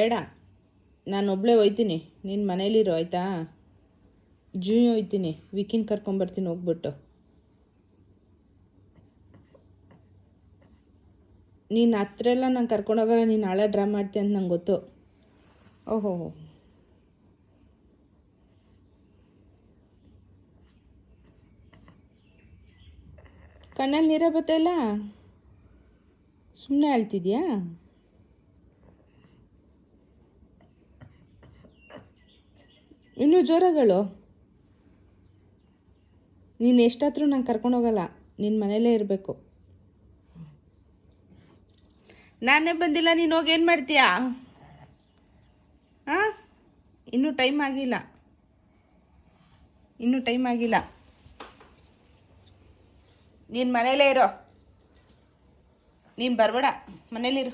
ಬೇಡ, ನಾನು ಒಬ್ಬಳೇ ಹೋಯ್ತೀನಿ, ನೀನು ಮನೇಲಿರೋ ಆಯಿತಾ. ಜೂಯಿ ಹೋಯ್ತೀನಿ, ವಿಕಿನ್ ಕರ್ಕೊಂಬರ್ತೀನಿ ಹೋಗ್ಬಿಟ್ಟು. ನೀನು ಹತ್ರ ಎಲ್ಲ ನಂಗೆ ಕರ್ಕೊಂಡೋಗಲ್ಲ, ನೀನು ನಾಳೆ ಡ್ರಾ ಮಾಡ್ತೀಯ ಅಂತ ನಂಗೆ ಗೊತ್ತು. ಓಹೋ, ಕಣ್ಣಲ್ಲಿ ನೀರೇ ಬತ್ತಲ್ಲ, ಸುಮ್ಮನೆ ಅಳ್ತಿದ್ಯಾ? ಇನ್ನೂ ಜೋರಾಗಳು. ನೀನು ಎಷ್ಟಾದರೂ ನಂಗೆ ಕರ್ಕೊಂಡೋಗಲ್ಲ, ನಿನ್ನ ಮನೇಲೇ ಇರಬೇಕು. ನಾನೇ ಬಂದಿಲ್ಲ, ನೀನು ಹೋಗಿ ಏನು ಮಾಡ್ತೀಯಾ? ಹಾಂ, ಇನ್ನೂ ಟೈಮ್ ಆಗಿಲ್ಲ, ನೀನು ಮನೇಲೇ ಇರೋ. ನೀನು ಬರಬೇಡ, ಮನೇಲಿರು.